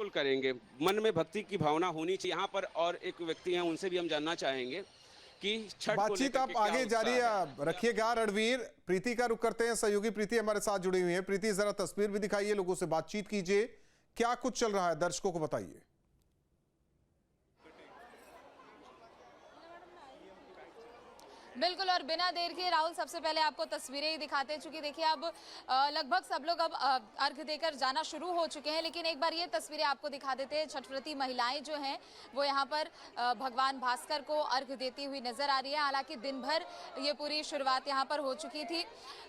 बिल्कुल करेंगे। मन में भक्ति की भावना होनी चाहिए यहाँ पर। और एक व्यक्ति हैं, उनसे भी हम जानना चाहेंगे कि छठ को बातचीत लेकर आप के क्या आगे जारी उत्साह है। रखिएगा। रणवीर, प्रीति का रुख करते हैं। सहयोगी प्रीति हमारे साथ जुड़ी हुई है। प्रीति, जरा तस्वीर भी दिखाइए, लोगों से बातचीत कीजिए, क्या कुछ चल रहा है, दर्शकों को बताइए। बिल्कुल, और बिना देर के राहुल सबसे पहले आपको तस्वीरें ही दिखाते हैं, चूंकि देखिए अब लगभग सब लोग अब अर्घ देकर जाना शुरू हो चुके हैं। लेकिन एक बार ये तस्वीरें आपको दिखा देते हैं। छठव्रती महिलाएं जो हैं वो यहाँ पर भगवान भास्कर को अर्घ देती हुई नजर आ रही है। हालांकि दिन भर ये पूरी शुरुआत यहाँ पर हो चुकी थी।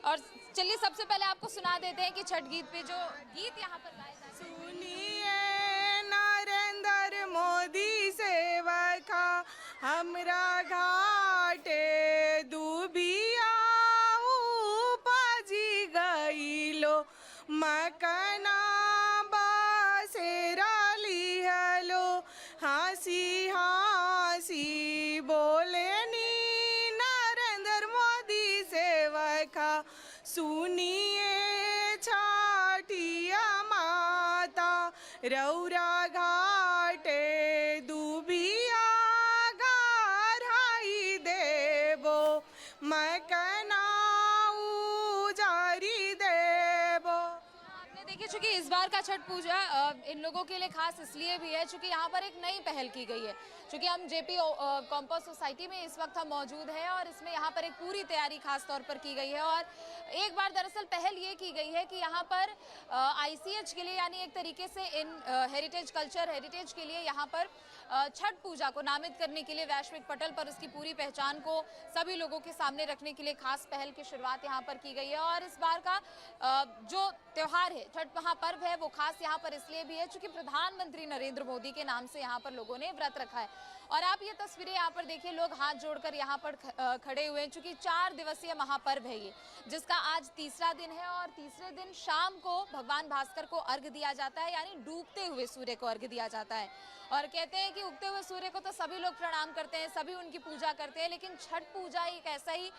और चलिए सबसे पहले आपको सुना देते हैं कि छठ गीत पे जो गीत यहाँ पर गाए जाते हैं। सुनिए नरेंद्र मोदी सेवका हमरा घाटे दुबिया उपजी गईलो मकना बसेरा लिहलो हंसी हंसी बोले नी नरेंद्र मोदी सेवका सुनिए छठिया माता रौरा घाटे दुबिया गाराई देबो मकना उजारी देबो। आपने देखिए, चूंकि इस बार का छठ पूजा इन लोगों के लिए खास इसलिए भी है चूंकि यहाँ पर एक नई पहल की गई है। चूंकि हम जेपी कॉम्पोस्ट सोसाइटी में इस वक्त हम मौजूद हैं और इसमें यहाँ पर एक पूरी तैयारी खास तौर पर की गई है। और एक बार दरअसल पहल ये की गई है कि यहाँ पर आईसीएच के लिए, यानी एक तरीके से इन हेरिटेज कल्चर हेरिटेज के लिए यहाँ पर छठ पूजा को नामित करने के लिए वैश्विक पटल पर उसकी पूरी पहचान को सभी लोगों के सामने रखने के लिए खास पहल की शुरुआत यहाँ पर की गई है। और इस बार का जो त्योहार है, छठ महापर्व है, वो खास यहाँ पर इसलिए भी है चूंकि प्रधानमंत्री नरेंद्र मोदी के नाम से यहाँ पर लोगों ने व्रत रखा है। और आप ये तस्वीरें यहाँ पर देखिए, लोग हाथ जोड़कर यहाँ पर खड़े हुए हैं चूंकि 4 दिवसीय महापर्व है ये, जिसका आज तीसरा दिन है। और तीसरे दिन शाम को भगवान भास्कर को अर्घ दिया जाता है, यानी डूबते हुए सूर्य को अर्घ दिया जाता है। और कहते हैं कि उगते हुए सूर्य को तो सभी लोग प्रणाम करते हैं, सभी उनकी पूजा करते हैं, लेकिन छठ पूजा एक ऐसा ही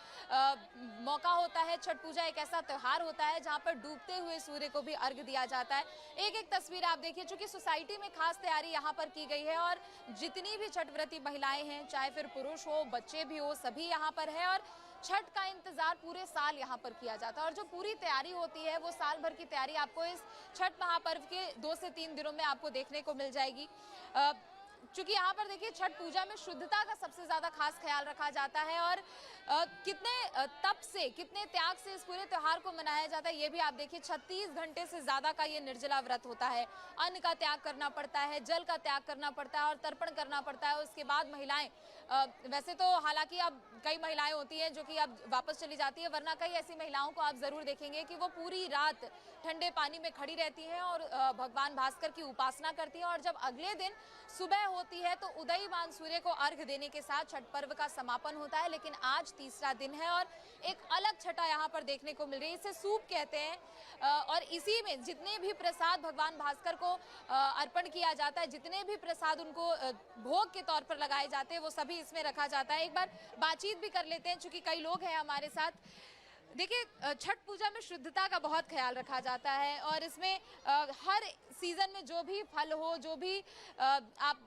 मौका होता है, छठ पूजा एक ऐसा त्योहार होता है जहाँ पर डूबते हुए सूर्य को भी अर्घ दिया जाता है। एक एक तस्वीर आप देखिए, चूंकि सोसाइटी में खास तैयारी यहाँ पर की गई है और जितनी भी छठव्रती महिलाएं हैं, चाहे फिर पुरुष हो, बच्चे भी हो, सभी यहाँ पर है। और छठ का इंतजार पूरे साल यहाँ पर किया जाता है और जो पूरी तैयारी होती है वो साल भर की तैयारी आपको इस छठ महापर्व के 2 से 3 दिनों में आपको देखने को मिल जाएगी। चूंकि यहाँ पर देखिए, छठ पूजा में शुद्धता का सबसे ज्यादा खास ख्याल रखा जाता है और कितने तप से, कितने त्याग से इस पूरे त्योहार को मनाया जाता है ये भी आप देखिए। 36 घंटे से ज्यादा का ये निर्जला व्रत होता है। अन्न का त्याग करना पड़ता है, जल का त्याग करना पड़ता है और तर्पण करना पड़ता है। उसके बाद महिलाएं, वैसे तो हालांकि अब कई महिलाएं होती हैं जो कि अब वापस चली जाती है, वरना कई ऐसी महिलाओं को आप जरूर देखेंगे कि वो पूरी रात ठंडे पानी में खड़ी रहती हैं और भगवान भास्कर की उपासना करती हैं। और जब अगले दिन सुबह होती है तो उदयमान सूर्य को अर्घ देने के साथ छठ पर्व का समापन होता है। लेकिन आज तीसरा दिन है और एक अलग छठा यहाँ पर देखने को मिल रही है, इसे सूप कहते हैं। और इसी में जितने भी प्रसाद भगवान भास्कर को अर्पण किया जाता है, जितने भी प्रसाद उनको भोग के तौर पर लगाए जाते हैं, वो सभी इसमें रखा जाता है। एक बार बातचीत भी कर लेते हैं चूंकि कई लोग हैं हमारे साथ। देखिए, छठ पूजा में शुद्धता का बहुत ख्याल रखा जाता है और इसमें हर सीजन में जो भी फल हो, जो भी आप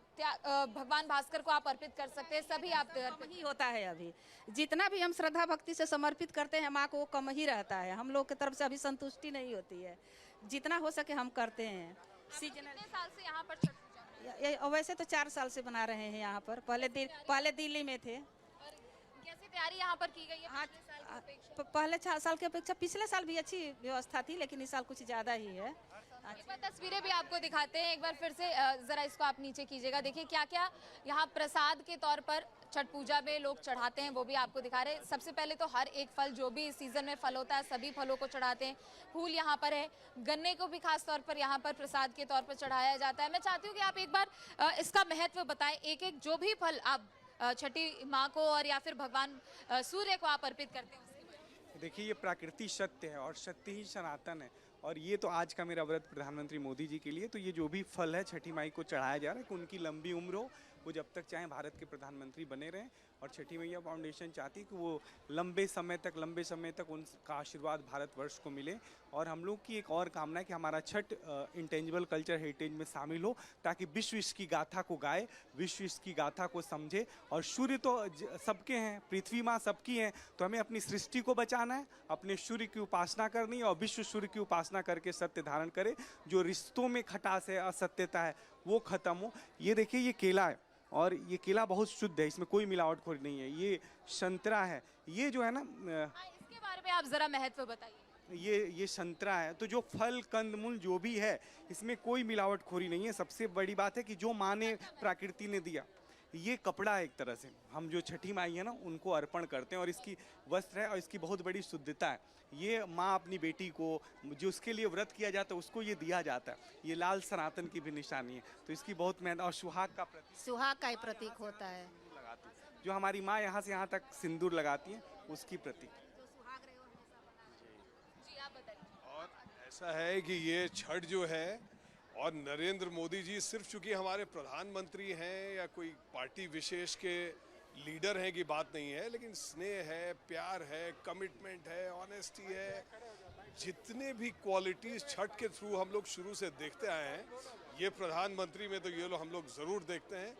भगवान भास्कर को आप अर्पित कर सकते हैं, सभी आप कम ही होता है। अभी जितना भी हम श्रद्धा भक्ति से समर्पित करते हैं माँ को, वो कम ही रहता है। हम लोग की तरफ से अभी संतुष्टि नहीं होती है, जितना हो सके हम करते हैं। कितने साल से यहाँ पर छठ पूजा? वैसे तो 4 साल से बना रहे हैं यहाँ पर। पहले दिल्ली में थे। कैसी तैयारी यहाँ पर की गई है पिछले साल की अपेक्षा? पहले 4 साल की अपेक्षा पिछले साल भी अच्छी व्यवस्था थी, लेकिन इस साल कुछ ज्यादा ही है। एक बार तस्वीरें भी आपको दिखाते हैं, एक बार फिर से जरा इसको आप नीचे कीजिएगा। देखिए क्या क्या यहाँ प्रसाद के तौर पर छठ पूजा में लोग चढ़ाते हैं, वो भी आपको दिखा रहे हैं। सबसे पहले तो हर एक फल, जो भी इस सीजन में फल होता है, सभी फलों को चढ़ाते हैं। फूल यहाँ पर है, गन्ने को भी खास तौर पर यहाँ पर प्रसाद के तौर पर चढ़ाया जाता है। मैं चाहती हूँ कि आप एक बार इसका महत्व बताएं, एक एक जो भी फल आप छठी माँ को और या फिर भगवान सूर्य को आप अर्पित करते हैं। देखिए, ये प्राकृतिक सत्य है और सत्य ही सनातन है। और ये तो आज का मेरा व्रत प्रधानमंत्री मोदी जी के लिए, तो ये जो भी फल है छठी माई को चढ़ाया जा रहा है कि उनकी लंबी उम्र हो, वो जब तक चाहे भारत के प्रधानमंत्री बने रहें। और छठी मैया फाउंडेशन चाहती है कि वो लंबे समय तक उनका आशीर्वाद भारतवर्ष को मिले। और हम लोग की एक और कामना है कि हमारा छठ इंटेंजिबल कल्चर हेरिटेज में शामिल हो, ताकि विश्व इसकी गाथा को गाए, विश्व इसकी गाथा को समझे। और सूर्य तो सबके हैं, पृथ्वी माँ सबकी हैं, तो हमें अपनी सृष्टि को बचाना है, अपने सूर्य की उपासना करनी है और विश्व सूर्य की उपासना करके सत्य धारण करे। जो रिश्तों में खटास है, असत्यता है, वो खत्म हो। ये देखिए, ये केला है और ये केला बहुत शुद्ध है, इसमें कोई मिलावटखोरी नहीं है। ये संतरा है, ये जो है ना, इसके बारे में आप जरा महत्व बताइए। ये संतरा है। तो जो फल कंदमूल जो भी है, इसमें कोई मिलावटखोरी नहीं है। सबसे बड़ी बात है कि जो माँ ने, प्रकृति ने दिया, ये कपड़ा है एक तरह से, हम जो छठी माई है ना उनको अर्पण करते हैं। और इसकी वस्त्र है और इसकी बहुत बड़ी शुद्धता है। ये माँ अपनी बेटी को, जो उसके लिए व्रत किया जाता है, उसको ये दिया जाता है। ये लाल सनातन की भी निशानी है, तो इसकी बहुत मेहनत। और सुहाग का प्रतीक, सुहाग का ही प्रतीक होता है। लगाती है। जो हमारी माँ यहाँ से यहाँ तक सिंदूर लगाती है, उसकी प्रतीक। और ऐसा है कि ये छठ जो है, और नरेंद्र मोदी जी सिर्फ चूंकि हमारे प्रधानमंत्री हैं या कोई पार्टी विशेष के लीडर हैं की बात नहीं है, लेकिन स्नेह है, प्यार है, कमिटमेंट है, ऑनेस्टी है, जितने भी क्वालिटीज छठ के थ्रू हम लोग शुरू से देखते आए हैं, ये प्रधानमंत्री में तो ये लोग हम लोग ज़रूर देखते हैं।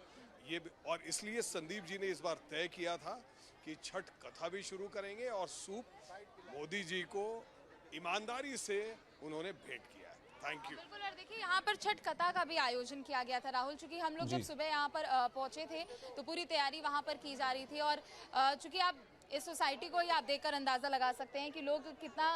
ये और इसलिए संदीप जी ने इस बार तय किया था कि छठ कथा भी शुरू करेंगे और सूप मोदी जी को ईमानदारी से उन्होंने भेंट किया। Thank you. बिल्कुल। और देखिए, यहाँ पर छठ कथा का भी आयोजन किया गया था राहुल। चूंकि हम लोग जब सुबह यहाँ पर पहुंचे थे तो पूरी तैयारी वहाँ पर की जा रही थी। और चूंकि आप इस सोसाइटी को ही आप देखकर अंदाजा लगा सकते हैं कि लोग कितना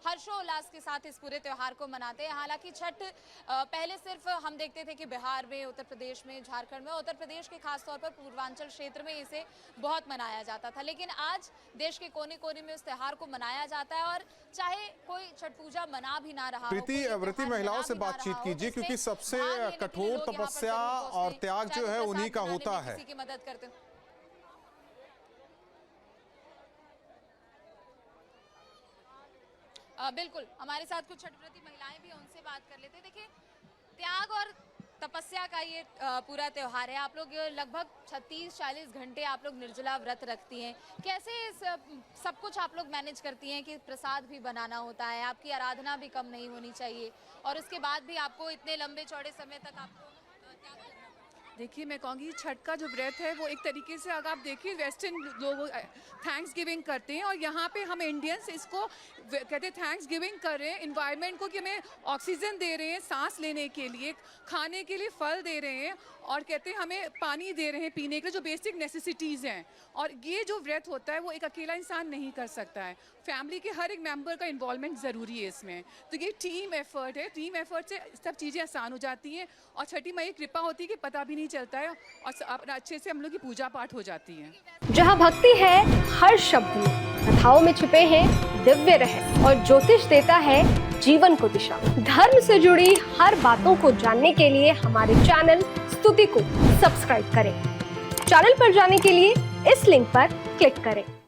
हर्षोल्लास के साथ इस पूरे त्यौहार को मनाते हैं। हालांकि छठ पहले सिर्फ हम देखते थे कि बिहार में, उत्तर प्रदेश में, झारखंड में, उत्तर प्रदेश के खासतौर पर पूर्वांचल क्षेत्र में इसे बहुत मनाया जाता था, लेकिन आज देश के कोने कोने में उस त्यौहार को मनाया जाता है। और चाहे कोई छठ पूजा मना भी ना रहा हो, व्रती महिलाओं से बातचीत कीजिए, क्योंकि सबसे कठोर तपस्या और त्याग जो है उन्हीं का होता है। किसी की मदद करते हैं। बिल्कुल, हमारे साथ कुछ छठव्रती महिलाएं भी हैं, उनसे बात कर लेते हैं। देखिए, त्याग और तपस्या का ये पूरा त्यौहार है। आप लोग लगभग 36-40 घंटे आप लोग निर्जला व्रत रखती हैं। कैसे सब कुछ आप लोग मैनेज करती हैं कि प्रसाद भी बनाना होता है, आपकी आराधना भी कम नहीं होनी चाहिए, और उसके बाद भी आपको इतने लंबे चौड़े समय तक आपको त्याग करना? देखिए, मैं कहूँगी छठ का जो व्रत है वो एक तरीके से, अगर आप देखिए, वेस्टर्न लोग थैंक्स गिविंग करते हैं, और यहाँ पे हम इंडियंस इसको कहते हैं थैंक्स गिविंग कर रहे हैं इन्वायरमेंट को, कि हमें ऑक्सीजन दे रहे हैं सांस लेने के लिए, खाने के लिए फल दे रहे हैं, और कहते हैं हमें पानी दे रहे हैं पीने के लिए, जो बेसिक नेसेसिटीज़ हैं। और ये जो व्रत होता है वो एक अकेला इंसान नहीं कर सकता है, फैमिली के हर एक मेंबर का इन्वॉल्वमेंट ज़रूरी है इसमें। तो ये टीम एफर्ट है, टीम एफर्ट से सब चीज़ें आसान हो जाती हैं, और छठी माई की कृपा होती है कि पता भी नहीं चलता है, और अच्छे से हम लोग की पूजा पाठ हो जाती है। जहाँ भक्ति है हर शब्द में, कथाओं में छुपे हैं दिव्य रहस्य, और ज्योतिष देता है जीवन को दिशा। धर्म से जुड़ी हर बातों को जानने के लिए हमारे चैनल स्तुति को सब्सक्राइब करें। चैनल पर जाने के लिए इस लिंक पर क्लिक करें।